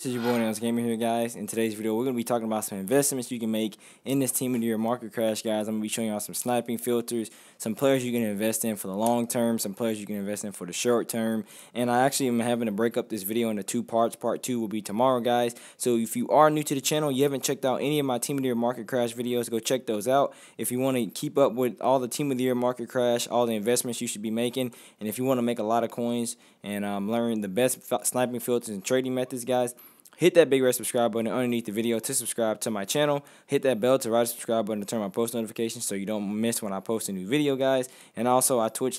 This is your boy Nails Gamer here, guys. In today's video, we're going to be talking about some investments you can make in this Team of the Year market crash, guys. I'm going to be showing y'all some sniping filters, some players you can invest in for the long term, some players you can invest in for the short term. And I actually am having to break up this video into two parts. Part 2 will be tomorrow, guys. So if you are new to the channel, you haven't checked out any of my Team of the Year market crash videos, go check those out. If you want to keep up with all the Team of the Year market crash, all the investments you should be making, and if you want to make a lot of coins and learn the best sniping filters and trading methods, guys, hit that big red subscribe button underneath the video to subscribe to my channel. Hit that bell to write a subscribe button to turn my post notifications so you don't miss when I post a new video, guys. And also, I Twitch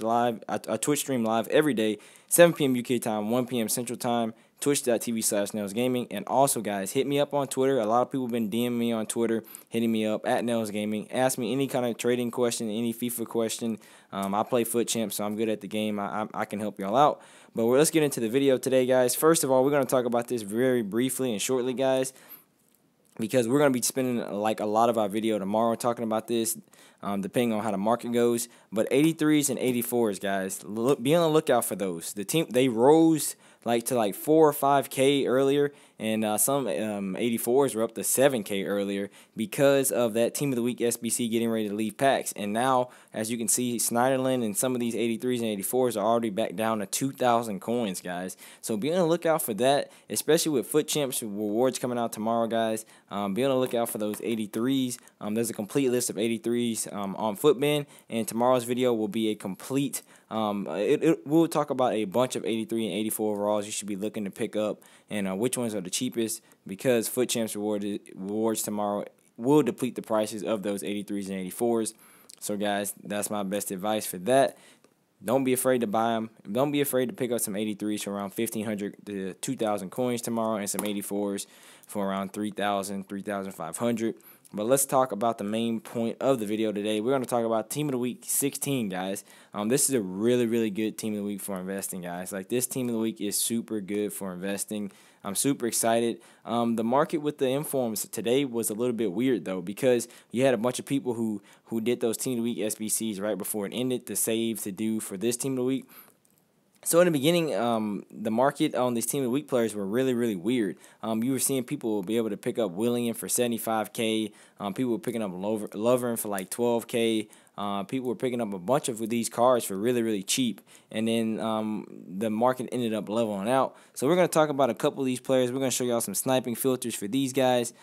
stream live every day, 7 p.m. UK time, 1 p.m. Central Time, twitch.tv/NailsGaming. And also, guys, hit me up on Twitter. A lot of people have been DMing me on Twitter, hitting me up at NailsGaming. Ask me any kind of trading question, any FIFA question. I play Foot Champ, so I'm good at the game. I can help y'all out. But let's get into the video today, guys. First of all, we're going to talk about this very briefly and shortly, guys, because we're going to be spending like a lot of our video tomorrow talking about this, depending on how the market goes. But 83s and 84s, guys, be on the lookout for those. The team, they rose to 4 or 5K earlier, and some 84s were up to 7K earlier because of that Team of the Week SBC getting ready to leave packs. And now, as you can see, Snyderland and some of these 83s and 84s are already back down to 2,000 coins, guys. So be on the lookout for that, especially with Foot Champs rewards coming out tomorrow, guys. Be on the lookout for those 83s. There's a complete list of 83s on Footbin, and tomorrow's video will be a complete. We'll talk about a bunch of 83 and 84 overalls you should be looking to pick up, and which ones are the cheapest, because Foot Champs rewards tomorrow will deplete the prices of those 83s and 84s. So, guys, that's my best advice for that. Don't be afraid to buy them. Don't be afraid to pick up some 83s for around 1,500 to 2,000 coins tomorrow, and some 84s for around 3,000, 3,500. But let's talk about the main point of the video today. We're going to talk about Team of the Week 16, guys. This is a really, really good Team of the Week for investing, guys. Like, this Team of the Week is super good for investing. I'm super excited. The market with the informs today was a little bit weird, though, because you had a bunch of people who did those Team of the Week SBCs right before it ended, the saves to do for this Team of the Week. So in the beginning, the market on these Team of the Week players were really, really weird. You were seeing people be able to pick up William for 75K. People were picking up Lovern for like 12K. People were picking up a bunch of these cards for really, really cheap. And then the market ended up leveling out. So we're going to talk about a couple of these players. We're going to show y'all some sniping filters for these guys.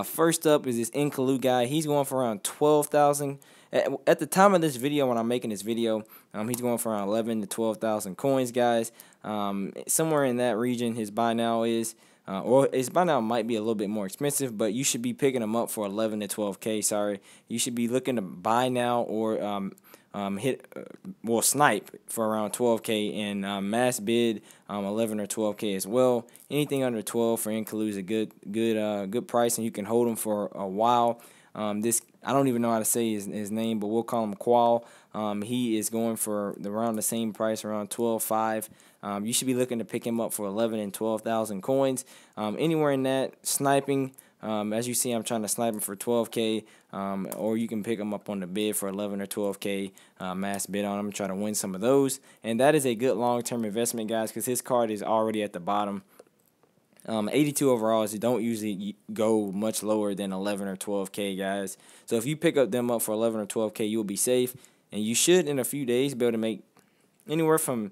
First up is this 1K guy. He's going for around 12,000. At the time of this video, when I'm making this video, he's going for around 11 to 12,000 coins, guys. Somewhere in that region, his buy now is. Or his buy now might be a little bit more expensive, but you should be picking him up for 11 to 12K. Sorry, you should be looking to buy now or snipe for around 12K, and mass bid 11 or 12K as well. Anything under 12 for 1K is a good price, and you can hold him for a while. I don't even know how to say his name, but we'll call him Qual. He is going for around the same price, around 12.5. You should be looking to pick him up for 11 and 12,000 coins. Anywhere in that, sniping. As you see, I'm trying to snipe him for 12K, or you can pick him up on the bid for 11 or 12K, mass bid on him, try to win some of those. And that is a good long-term investment, guys, because his card is already at the bottom. 82 overalls, they don't usually go much lower than 11 or 12K, guys. So if you pick up them up for 11 or 12K, you'll be safe. And you should, in a few days, be able to make anywhere from,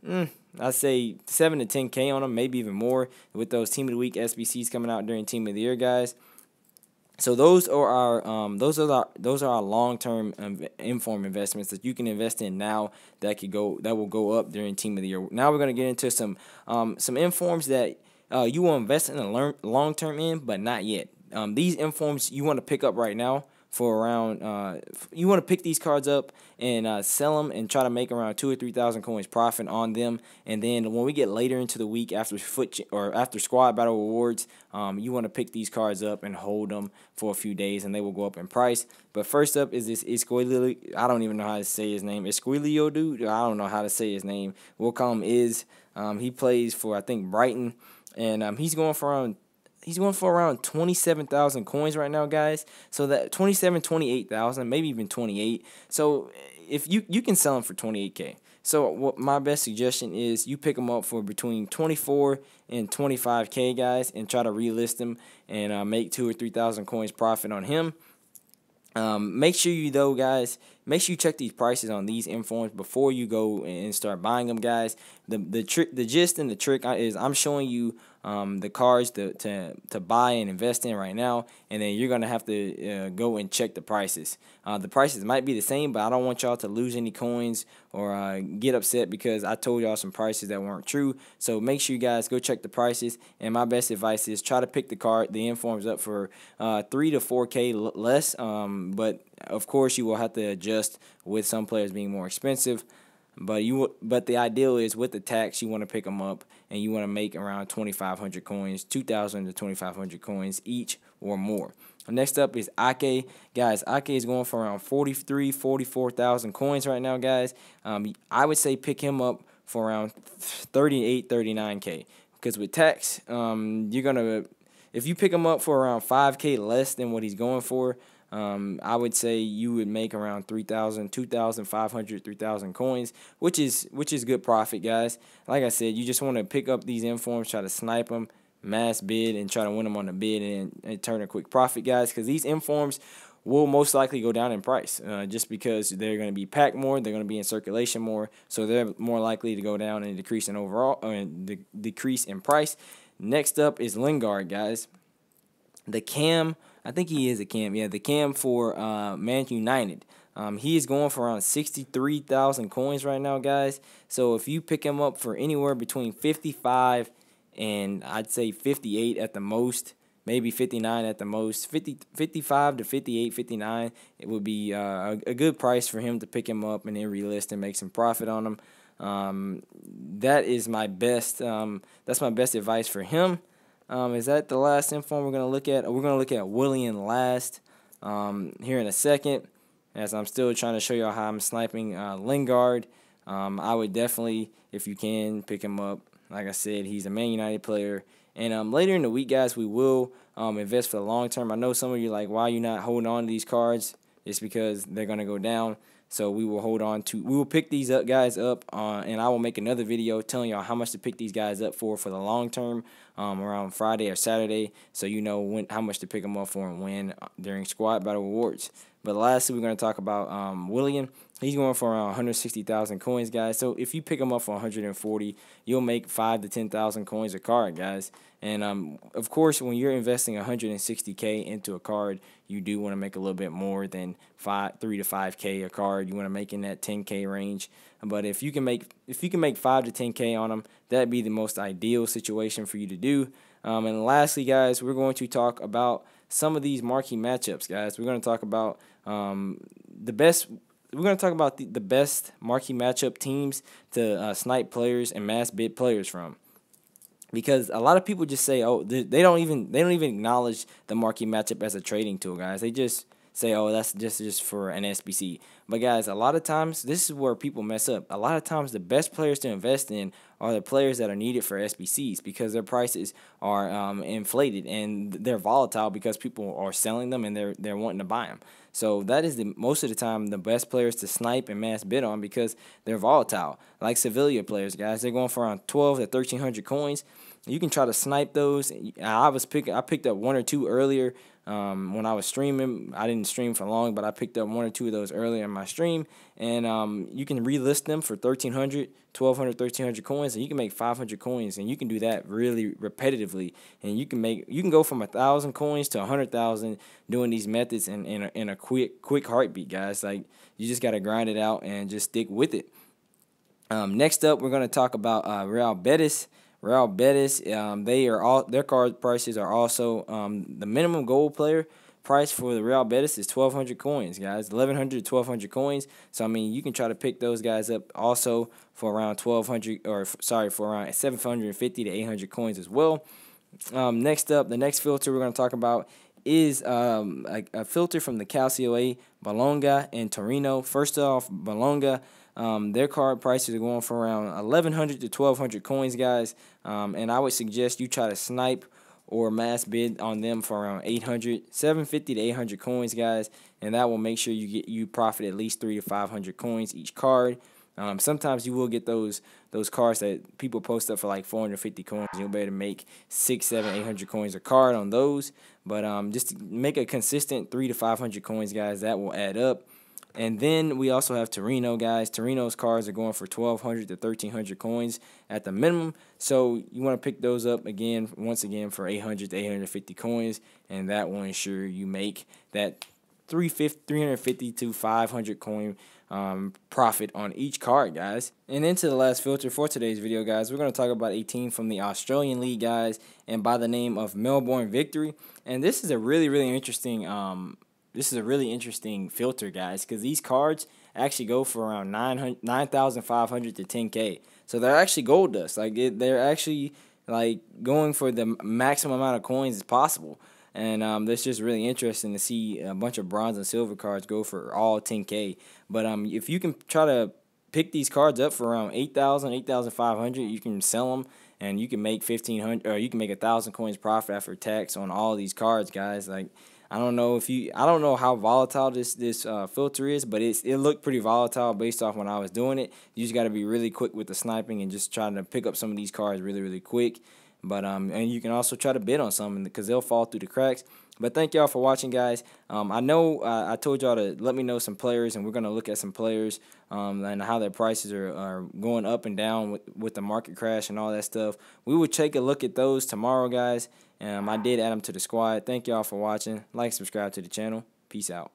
I'd say 7 to 10K on them, maybe even more, with those Team of the Week SBCs coming out during Team of the Year, guys. So those are our long-term inform investments that you can invest in now that will go up during Team of the Year. Now we're going to get into some informs that you will invest in a long-term in, but not yet. These informs you want to pick up right now for around you want to pick these cards up and sell them and try to make around 2,000 or 3,000 coins profit on them. And then when we get later into the week after squad battle rewards, you want to pick these cards up and hold them for a few days, and they will go up in price. But first up is this Isquilio. I don't even know how to say his name. Isquilio dude. I don't know how to say his name. We'll call him Iz. He plays for, I think, Brighton, and he's going for around 27,000 coins right now, guys. So that 27, 28,000, maybe even 28. So if you can sell him for 28K. So what my best suggestion is you pick them up for between 24 and 25K, guys, and try to relist them and make 2,000 or 3,000 coins profit on him. Make sure you though, guys, make sure you check these prices on these informs before you go and start buying them, guys. The gist and the trick is I'm showing you the cards to buy and invest in right now, and then you're gonna have to go and check the prices. The prices might be the same, but I don't want y'all to lose any coins or get upset because I told y'all some prices that weren't true. So make sure you guys go check the prices. And my best advice is try to pick the informs up for 3 to 4K less. But of course you will have to adjust with some players being more expensive. But the ideal is with the tax, you want to pick them up and you want to make around 2,500 coins, 2,000 to 2,500 coins each or more. Next up is Ake. Guys, Ake is going for around 43, 44,000 coins right now, guys. I would say pick him up for around 38, 39K. Because with tax, you're going to, if you pick him up for around 5K less than what he's going for, I would say you would make around 3,000, 2,500, 3,000 coins, which is good profit, guys. Like I said, you just want to pick up these informs, try to snipe them, mass bid, and try to win them on the bid and turn a quick profit, guys, because these informs will most likely go down in price just because they're going to be packed more, they're going to be in circulation more, so they're more likely to go down and decrease in overall decrease in price. Next up is Lingard, guys. The cam, I think he is a cam, yeah, the cam for Man United. He is going for around 63,000 coins right now, guys. So if you pick him up for anywhere between 55 and I'd say 58 at the most, maybe 59 at the most, 55 to 58, 59, it would be a good price for him to pick him up and then relist and make some profit on him. That is my best. That's my best advice for him. Is that the last inform we're gonna look at? We're gonna look at Willian last here in a second, as I'm still trying to show y'all how I'm sniping Lingard. I would definitely, if you can, pick him up. Like I said, he's a Man United player. And later in the week, guys, we will invest for the long term. I know some of you are like, why are you not holding on to these cards? It's because they're going to go down. So we will hold on to, we will pick these guys up, and I will make another video telling y'all how much to pick these guys up for the long term around Friday or Saturday, so you know how much to pick them up for and when during Squad Battle Rewards. But lastly, we're going to talk about Willian. He's going for around 160,000 coins, guys. So if you pick him up for 140, you'll make 5 to 10,000 coins a card, guys. And of course, when you're investing 160K into a card, you do want to make a little bit more than 3 to 5K a card. You want to make in that 10K range. But if you can make 5 to 10K on them, that'd be the most ideal situation for you to do. And lastly, guys, we're going to talk about some of these marquee matchups, guys. We're going to talk about the best. We're going to talk about the best marquee matchup teams to snipe players and mass bid players from. Because a lot of people just say, oh, they don't even acknowledge the marquee matchup as a trading tool, guys. They just say, oh, that's just for an SBC. But guys, a lot of times this is where people mess up. A lot of times the best players to invest in are the players that are needed for SBCs, because their prices are inflated and they're volatile because people are selling them and they're wanting to buy them. So that is most of the time the best players to snipe and mass bid on, because they're volatile. Like Sevilla players, guys, they're going for around 12 to 1,300 coins. You can try to snipe those. I picked up 1 or 2 earlier when I was streaming. I didn't stream for long, but I picked up 1 or 2 of those earlier in my stream. And you can relist them for 1,300, 1,200, 1,300 coins, and you can make 500 coins. And you can do that really repetitively. And you can go from 1,000 coins to 100,000 doing these methods in a quick heartbeat, guys. Like, you just gotta grind it out and just stick with it. Next up, we're gonna talk about Real Betis. Real Betis, their card prices are also the minimum gold player price for the Real Betis is 1,200 coins, guys. 1,100 to 1,200 coins. So I mean, you can try to pick those guys up also for around 1,200, or sorry, for around 750 to 800 coins as well. Next up, the next filter we're going to talk about is a filter from the Calcio A, Bologna, and Torino. First off, Bologna. Their card prices are going for around 1,100 to 1,200 coins, guys. And I would suggest you try to snipe or mass bid on them for around 750 to 800 coins, guys. And that will make sure you profit at least 300 to 500 coins each card. Sometimes you will get those cards that people post up for like 450 coins. You'll be able to make 6, 7, 800 coins a card on those. But just to make a consistent 300 to 500 coins, guys, that will add up. And then we also have Torino, guys. Torino's cards are going for 1,200 to 1,300 coins at the minimum. So you want to pick those up again, once again, for 800 to 850 coins, and that will ensure you make that 350 to 500 coin profit on each card, guys. And into the last filter for today's video, guys, we're going to talk about a team from the Australian League, guys, and by the name of Melbourne Victory. And this is a really interesting filter, guys, because these cards actually go for around 9,500 to 10K. So they're actually gold dust. Like they're actually like going for the maximum amount of coins as possible. And that's just really interesting to see a bunch of bronze and silver cards go for all 10K. But if you can try to pick these cards up for around 8,000, 8,500, you can sell them and you can make 1,500, or you can make 1,000 coins profit after tax on all these cards, guys. Like I don't know how volatile this filter is, but it looked pretty volatile based off when I was doing it. You just got to be really quick with the sniping and just trying to pick up some of these cards really quick. But and you can also try to bid on some because they'll fall through the cracks. But thank y'all for watching, guys. I know I told y'all to let me know some players, and we're gonna look at some players and how their prices are going up and down with the market crash and all that stuff. We will take a look at those tomorrow, guys. I did add them to the squad. Thank y'all for watching. Like, subscribe to the channel. Peace out.